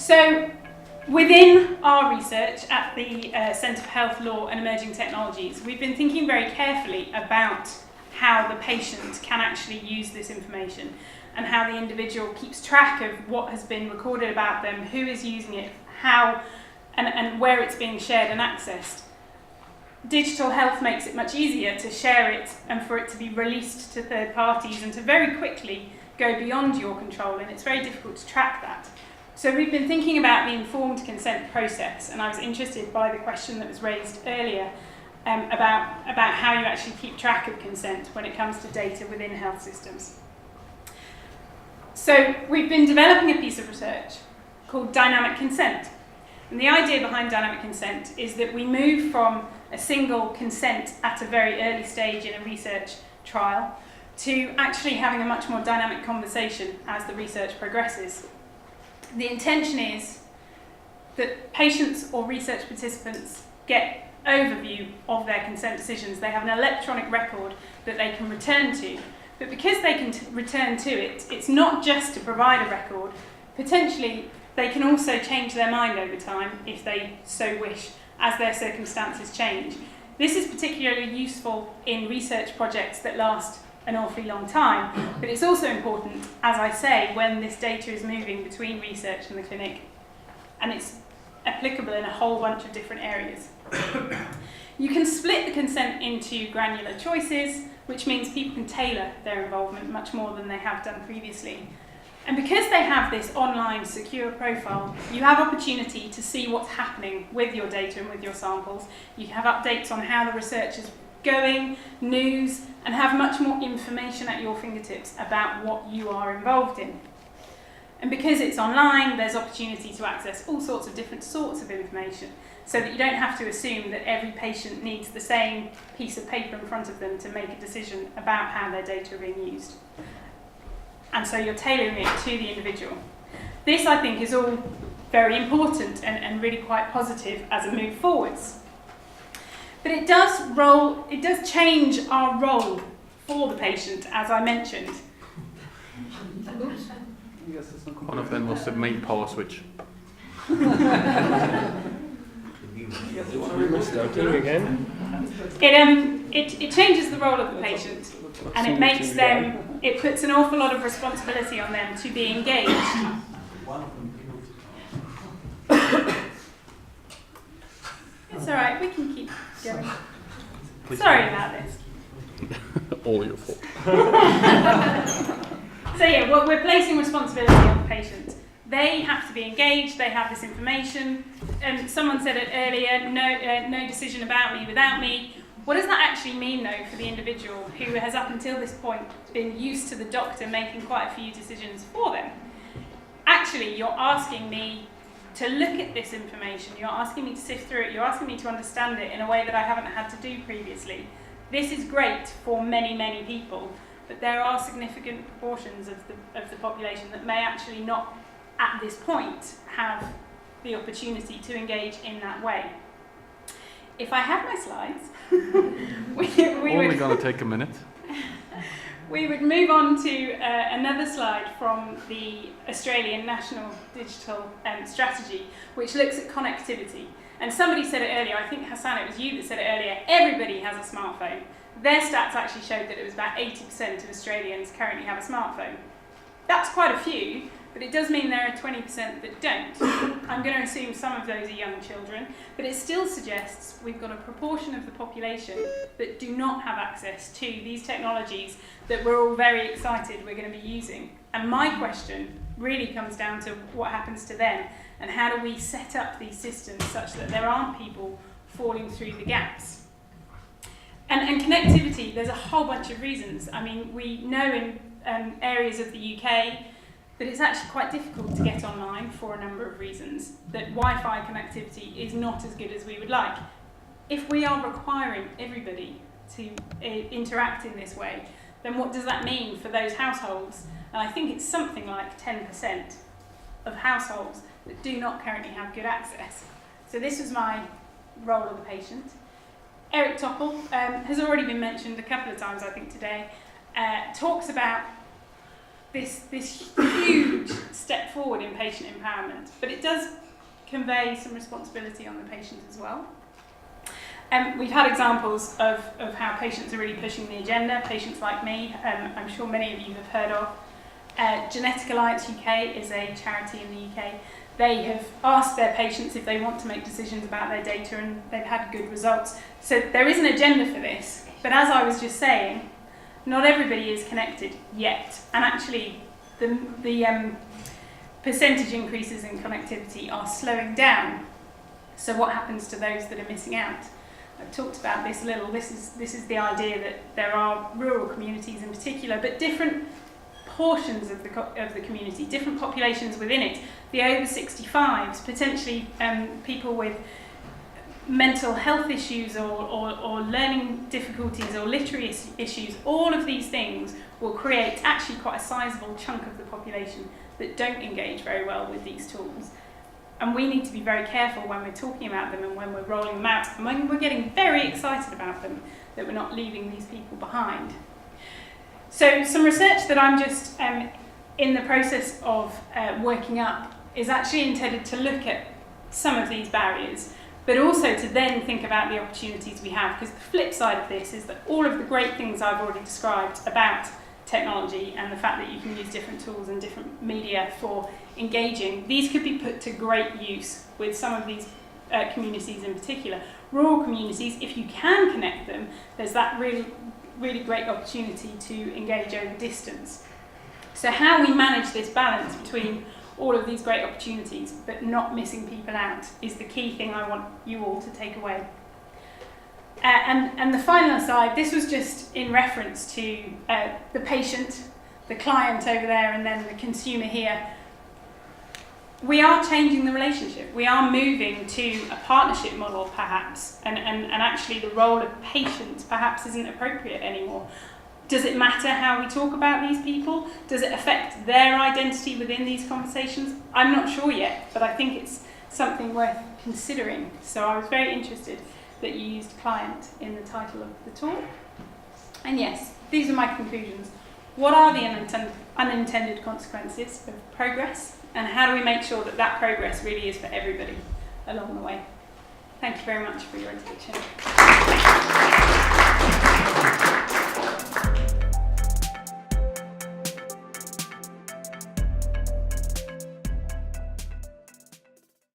So within our research at the Centre for Health Law and Emerging Technologies, we've been thinking very carefully about how the patient can actually use this information and how the individual keeps track of what has been recorded about them, who is using it, how and where it's being shared and accessed. Digital health makes it much easier to share it and for it to be released to third parties and to very quickly go beyond your control, and it's very difficult to track that. So we've been thinking about the informed consent process, and I was interested by the question that was raised earlier about how you actually keep track of consent when it comes to data within health systems. So we've been developing a piece of research called dynamic consent. And the idea behind dynamic consent is that we move from a single consent at a very early stage in a research trial to actually having a much more dynamic conversation as the research progresses. The intention is that patients or research participants get overview of their consent decisions. They have an electronic record that they can return to. But because they can return to it, it's not just to provide a record. Potentially, they can also change their mind over time if they so wish, as their circumstances change. This is particularly useful in research projects that last an awfully long time, but it's also important, as I say, when this data is moving between research and the clinic, and it's applicable in a whole bunch of different areas. You can split the consent into granular choices, which means people can tailor their involvement much more than they have done previously. And because they have this online secure profile, you have opportunity to see what's happening with your data and with your samples. You have updates on how the research is going, news, and have much more information at your fingertips about what you are involved in. And because it's online, there's opportunity to access all sorts of different sorts of information, so that you don't have to assume that every patient needs the same piece of paper in front of them to make a decision about how their data are being used. And so you're tailoring it to the individual. This, I think, is all very important and really quite positive as a move forwards. But it does change our role for the patient, as I mentioned. One of them was the main power switch. It changes the role of the patient, and it puts an awful lot of responsibility on them to be engaged. It's all right, we can keep going. Sorry about this. All your fault. So yeah, well, we're placing responsibility on the patient. They have to be engaged, they have this information. Someone said it earlier, no decision about me without me. What does that actually mean, though, for the individual who has up until this point been used to the doctor making quite a few decisions for them? Actually, you're asking me to look at this information, you're asking me to sift through it, you're asking me to understand it in a way that I haven't had to do previously. This is great for many, many people, but there are significant proportions of the population that may actually not, at this point, have the opportunity to engage in that way. If I had my slides, we Only going to take a minute. We would move on to another slide from the Australian National Digital Strategy, which looks at connectivity. And somebody said it earlier, I think Hassan, it was you that said it earlier, everybody has a smartphone. Their stats actually showed that it was about 80% of Australians currently have a smartphone. That's quite a few, but it does mean there are 20% that don't. I'm going to assume some of those are young children, but it still suggests we've got a proportion of the population that do not have access to these technologies that we're all very excited we're going to be using. And my question really comes down to what happens to them, and how do we set up these systems such that there aren't people falling through the gaps. And connectivity, there's a whole bunch of reasons. I mean, we know in areas of the UK that it's actually quite difficult to get online for a number of reasons, that Wi-Fi connectivity is not as good as we would like. If we are requiring everybody to interact in this way, then what does that mean for those households? And I think it's something like 10% of households that do not currently have good access. So this was my role of the patient. Eric Topol has already been mentioned a couple of times, I think, today, talks about this huge step forward in patient empowerment, but it does convey some responsibility on the patient as well. We've had examples of how patients are really pushing the agenda, patients like me, I'm sure many of you have heard of. Genetic Alliance UK is a charity in the UK. They have asked their patients if they want to make decisions about their data, and they've had good results. So there is an agenda for this, but as I was just saying, not everybody is connected yet, and actually the percentage increases in connectivity are slowing down. So what happens to those that are missing out? I've talked about this a little. This is the idea that there are rural communities in particular, but different portions of the community, different populations within it. The over 65s, potentially people with mental health issues or learning difficulties or literary issues, all of these things will create actually quite a sizable chunk of the population that don't engage very well with these tools. And we need to be very careful when we're talking about them and when we're rolling them out, and when we're getting very excited about them, that we're not leaving these people behind. So some research that I'm just in the process of working up is actually intended to look at some of these barriers, but also to then think about the opportunities we have, because the flip side of this is that all of the great things I've already described about technology and the fact that you can use different tools and different media for engaging, these could be put to great use with some of these communities in particular. Rural communities, if you can connect them, there's that really great opportunity to engage over distance. So how we manage this balance between all of these great opportunities but not missing people out is the key thing I want you all to take away. And the final aside, this was just in reference to the patient, the client over there, and then the consumer here. We are changing the relationship. We are moving to a partnership model, perhaps, and actually the role of patient perhaps isn't appropriate anymore. Does it matter how we talk about these people? Does it affect their identity within these conversations? I'm not sure yet, but I think it's something worth considering. So I was very interested that you used client in the title of the talk. And yes, these are my conclusions. What are the unintended consequences of progress? And how do we make sure that that progress really is for everybody along the way? Thank you very much for your attention.